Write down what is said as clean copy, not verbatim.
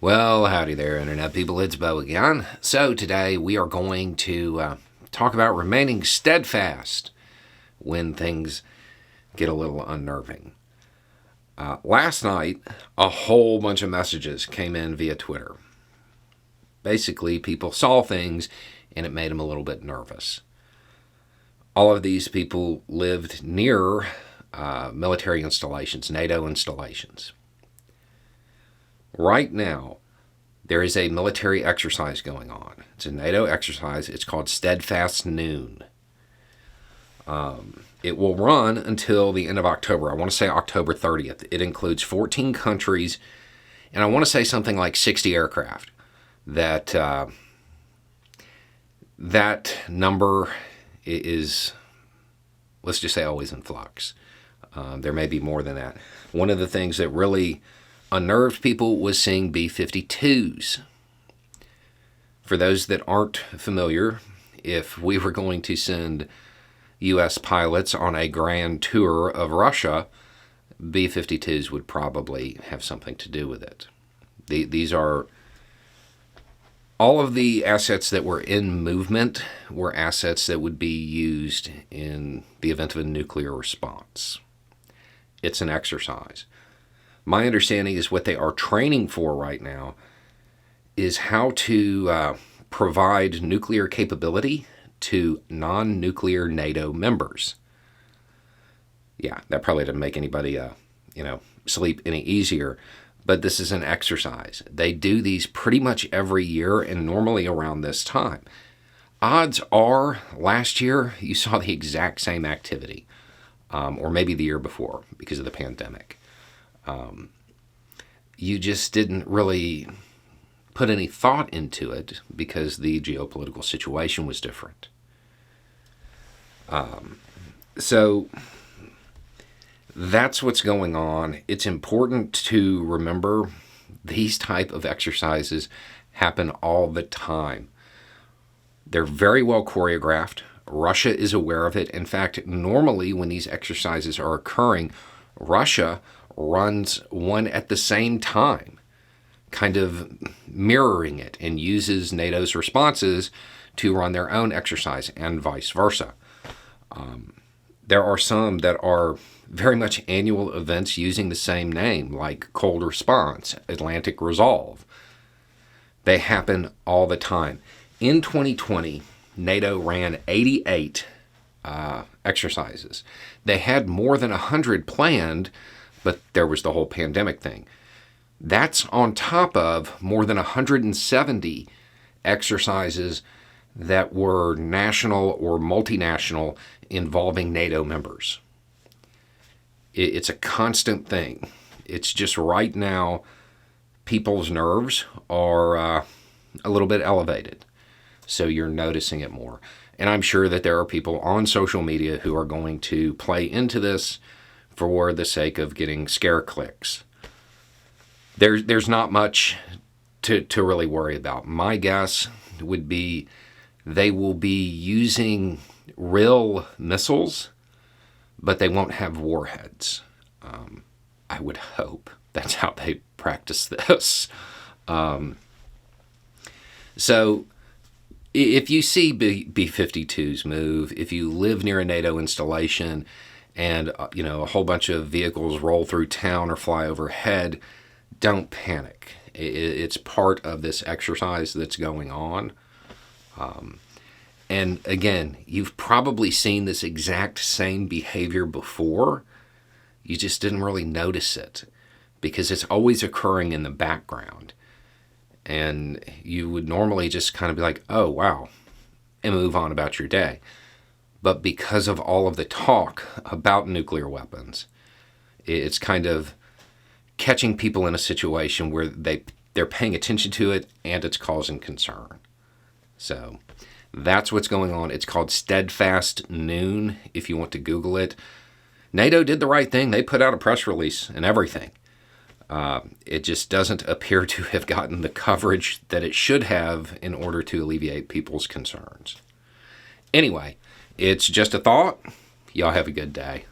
Well, howdy there, Internet people. It's Bo again. So, today we are going to talk about remaining steadfast when things get a little unnerving. Last night, a whole bunch of messages came in via Twitter. Basically, people saw things and it made them a little bit nervous. All of these people lived near military installations, NATO installations. Right now, there is a military exercise going on. It's a NATO exercise. It's called Steadfast Noon. It will run until the end of October. I want to say October 30th. It includes 14 countries, and I want to say something like 60 aircraft. That number is, let's just say, always in flux. There may be more than that. One of the things that really unnerved people was seeing B-52s. For those that aren't familiar, if we were going to send U.S. pilots on a grand tour of Russia, B-52s would probably have something to do with it. These are all of the assets that were in movement were assets that would be used in the event of a nuclear response. It's an exercise. My understanding is what they are training for right now is how to provide nuclear capability to non-nuclear NATO members. Yeah, that probably doesn't make anybody, sleep any easier, but this is an exercise. They do these pretty much every year and normally around this time. Odds are last year you saw the exact same activity, or maybe the year before because of the pandemic. You just didn't really put any thought into it because the geopolitical situation was different. So that's what's going on. It's important to remember these type of exercises happen all the time. They're very well choreographed. Russia is aware of it. In fact, normally when these exercises are occurring, Russia runs one at the same time, kind of mirroring it, and uses NATO's responses to run their own exercise and vice versa. There are some that are very much annual events using the same name, like Cold Response, Atlantic Resolve. They happen all the time. In 2020, NATO ran 88 exercises. They had more than 100 planned, but there was the whole pandemic thing. That's on top of more than 170 exercises that were national or multinational involving NATO members. It's a constant thing. It's just right now, people's nerves are a little bit elevated. So you're noticing it more. And I'm sure that there are people on social media who are going to play into this for the sake of getting scare clicks. There's not much to really worry about. My guess would be they will be using real missiles, but they won't have warheads. I would hope that's how they practice this. So if you see B-52s move, if you live near a NATO installation and a whole bunch of vehicles roll through town or fly overhead, don't panic. It's part of this exercise that's going on. And again, you've probably seen this exact same behavior before. You just didn't really notice it because it's always occurring in the background. And you would normally just kind of be like, oh, wow, and move on about your day. But because of all of the talk about nuclear weapons, it's kind of catching people in a situation where they're paying attention to it and it's causing concern. So that's what's going on. It's called Steadfast Noon, if you want to Google it. NATO did the right thing. They put out a press release and everything. It just doesn't appear to have gotten the coverage that it should have in order to alleviate people's concerns. Anyway, it's just a thought. Y'all have a good day.